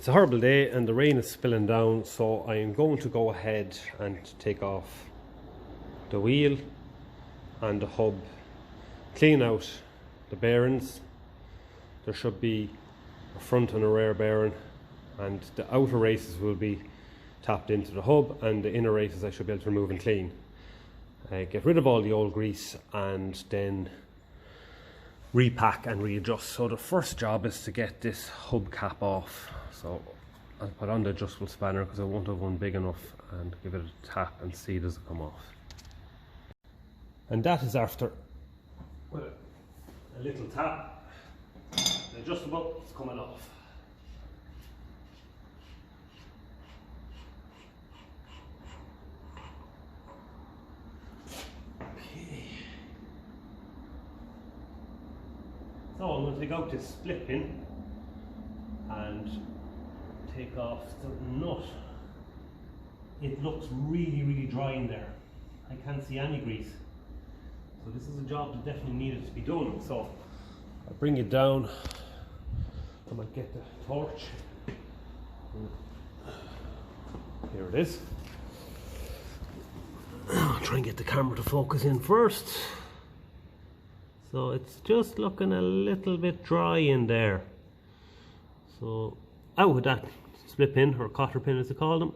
It's a horrible day and the rain is spilling down, so I'm going to go ahead and take off the wheel and the hub, clean out the bearings. There should be a front and a rear bearing, and the outer races will be tapped into the hub, and the inner races I should be able to remove and clean. Get rid of all the old grease and then repack and readjust. So the first job is to get this hub cap off. So I'll put on the adjustable spanner because I won't have one big enough, and give it a tap and see does it come off. And that is after, with a little tap, the adjustable is coming off. Okay. So I'm going to take out this split pin and take off the nut. It looks really dry in there. I can't see any grease. So this is a job that definitely needed to be done. So I'll bring it down. I might get the torch. Here it is. I'll try and get the camera to focus in first. So it's just looking a little bit dry in there. So out with that split pin, or cotter pin as they call them,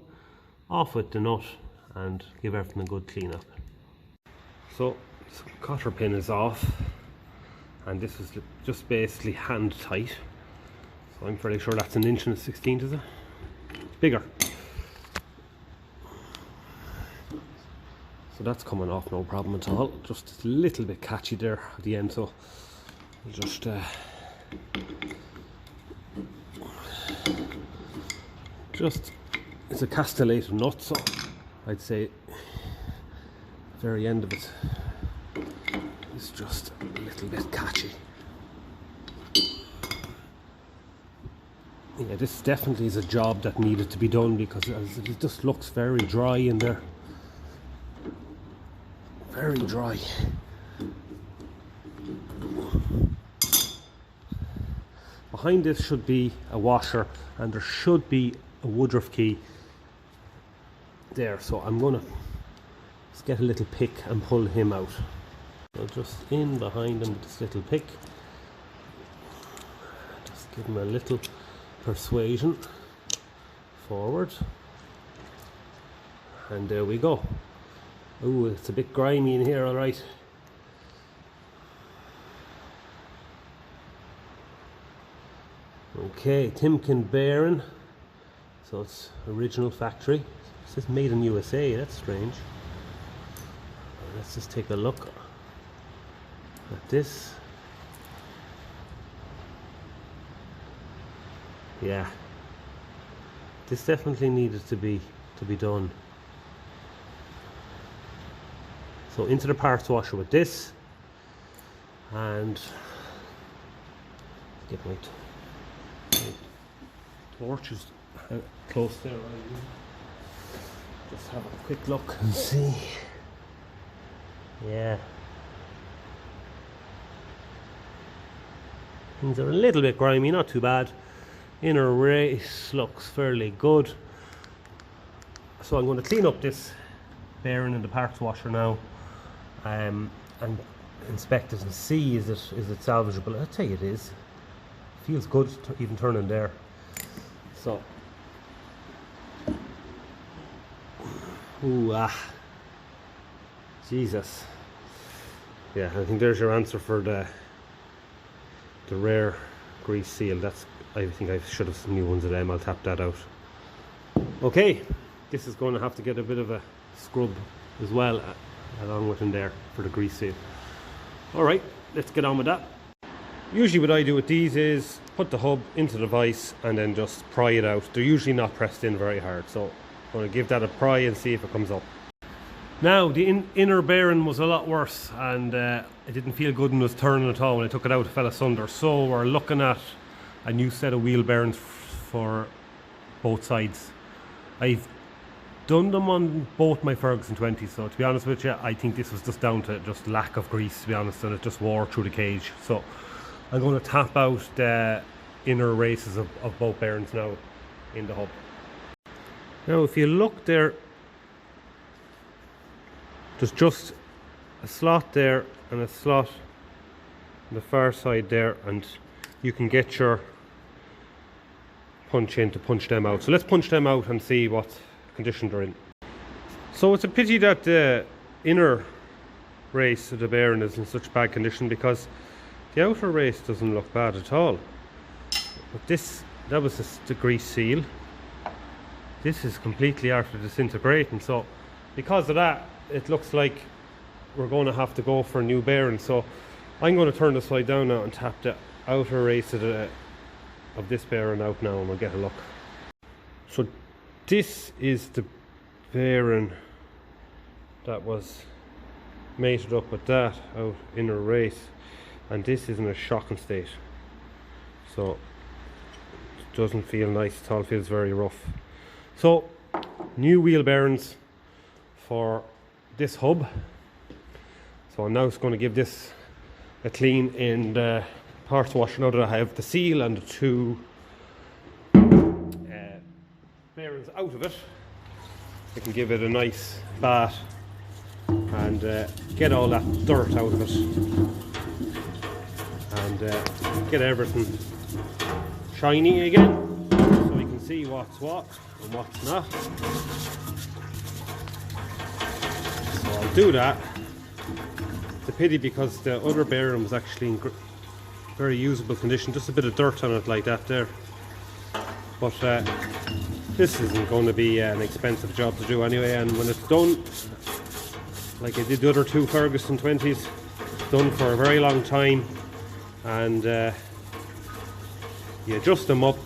off with the nut and give everything a good clean up. So this cotter pin is off, and this is just basically hand tight. So I'm fairly sure that's 1 inch and 1/16, is it? Bigger. So that's coming off no problem at all. Just a little bit catchy there at the end, so I'll just it's a castellated nut, so I'd say the very end of it is just a little bit catchy. Yeah, this definitely is a job that needed to be done because it just looks very dry in there. Very dry. Behind this should be a washer, and there should be a Woodruff key there, so I'm gonna just get a little pick and pull him out. So just in behind him with this little pick, just give him a little persuasion forward, and there we go. Oh, it's a bit grimy in here, alright. Okay, Timken bearing. So it's original factory. It says made in USA, that's strange. Let's just take a look at this. Yeah. This definitely needed to be done. So into the parts washer with this, and get my torches close there. Just have a quick look and see. Yeah, things are a little bit grimy, not too bad. Inner race looks fairly good. So I'm going to clean up this bearing in the parts washer now, and inspect it and see is it salvageable. I'd say it is. Feels good to even turning there. So, Jesus. Yeah, I think there's your answer for the rear grease seal. I think I should have some new ones of them. I'll tap that out. Okay, this is going to have to get a bit of a scrub as well along with in there for the grease seal. Alright, let's get on with that. Usually what I do with these is put the hub into the vise and then just pry it out. They're usually not pressed in very hard, so I'm going to give that a pry and see if it comes up. Now the inner bearing was a lot worse, and it didn't feel good and was turning at all. When I took it out, it fell asunder. So we're looking at a new set of wheel bearings for both sides. I've done them on both my Ferguson 20s, so to be honest with you, I think this was just down to just lack of grease, to be honest, and it just wore through the cage. So I'm going to tap out the inner races of both bearings now in the hub. Now if you look there, there's just a slot there and a slot on the far side there, and you can get your punch in to punch them out. So let's punch them out and see what condition they're in. So it's a pity that the inner race of the bearing is in such bad condition, because the outer race doesn't look bad at all. But this, that was the grease seal. This is completely after disintegrating, so because of that it looks like we're going to have to go for a new bearing. So I'm going to turn the slide down now and tap the outer race of this bearing out now, and we'll get a look. So this is the bearing that was mated up with that out inner race, and this is in a shocking state, so it doesn't feel nice at all. It feels very rough. So new wheel bearings for this hub. So I'm now just going to give this a clean in the parts washer now that I have the seal and the two bearings out of it. I can give it a nice bath and get all that dirt out of it, and get everything shiny again, so we can see what's what and what's not. So I'll do that. It's a pity because the other bearing was actually in very usable condition, just a bit of dirt on it like that there, but this isn't going to be an expensive job to do anyway, and when it's done, like I did the other two Ferguson 20s, done for a very long time, and you adjust them up,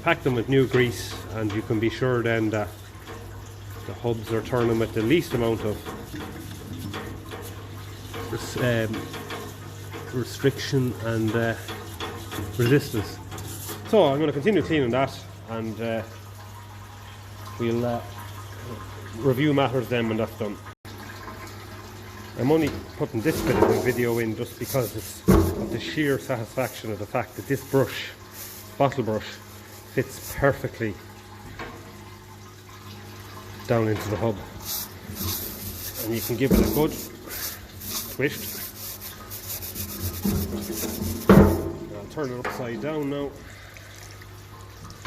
pack them with new grease, and you can be sure then that the hubs are turning with the least amount of restriction and resistance. So I'm going to continue cleaning that, and we'll review matters then when that's done. I'm only putting this bit of the video in just because it's of the sheer satisfaction of the fact that this brush, bottle brush, fits perfectly down into the hub, and you can give it a good twist. I'll turn it upside down now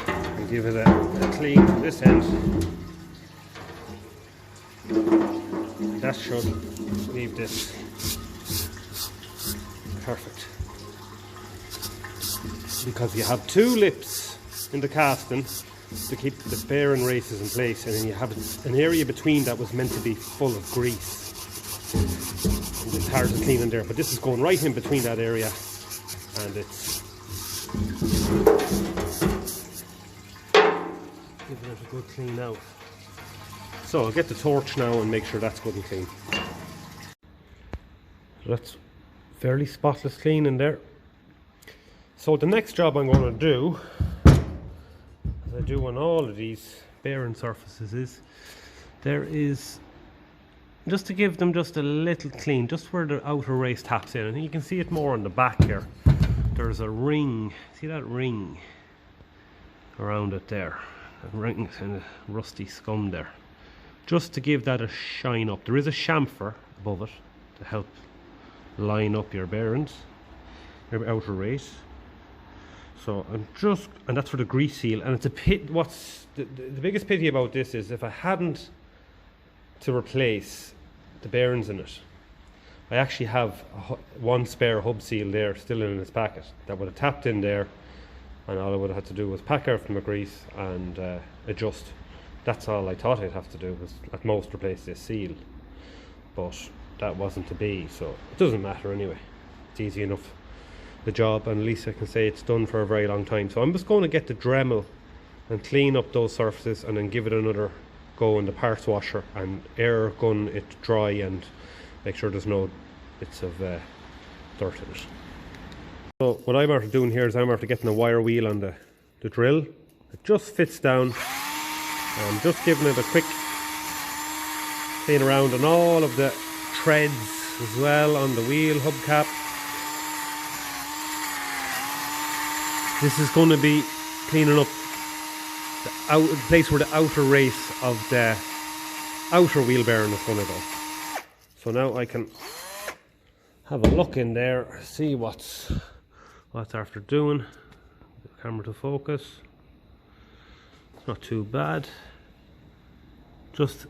and give it a clean from this end. That should leave this perfect, because you have two lips in the casting to keep the bearing races in place, and then you have an area between that was meant to be full of grease, and it's hard to clean in there, but this is going right in between that area, and it's giving it a good clean out. So I'll get the torch now and make sure that's good and clean. That's fairly spotless clean in there. So the next job I'm going to do, as I do on all of these bearing surfaces, is just to give them just a little clean, just where the outer race taps in. And you can see it more on the back here. There's a ring, see that ring around it there? A ring, kind of rusty scum there. Just to give that a shine up. There is a chamfer above it to help line up your bearings, your outer race. So I'm just, and that's for the grease seal. And it's a pit. What's the biggest pity about this is if I hadn't to replace the bearings in it, I actually have one spare hub seal there still in its packet that would have tapped in there, and all I would have had to do was pack out from the grease and adjust. That's all I thought I'd have to do, was at most replace this seal, but that wasn't to be, so it doesn't matter anyway. It's easy enough, the job, and at least I can say it's done for a very long time. So I'm just going to get the Dremel and clean up those surfaces, and then give it another go in the parts washer and air gun it dry, and make sure there's no bits of dirt in it. So what I'm after doing here is I'm after getting a wire wheel on the drill. It just fits down. I'm just giving it a quick clean around on all of the threads as well on the wheel hubcap. This is going to be cleaning up place where the outer race of the outer wheel bearing is going to go. So now I can have a look in there, see what's after doing. The camera to focus. It's not too bad. Just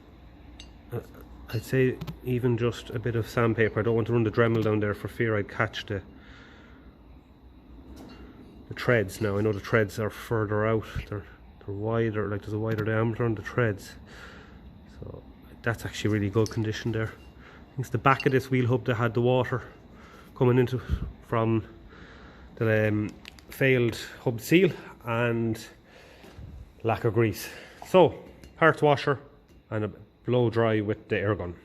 I'd say even just a bit of sandpaper. I don't want to run the Dremel down there for fear I'd catch the treads. Now I know the treads are further out, they're wider, like there's a wider diameter on the treads, so that's actually really good condition there. I think it's the back of this wheel hub that had the water coming into from the failed hub seal and lack of grease. So parts washer and a blow dry with the air gun.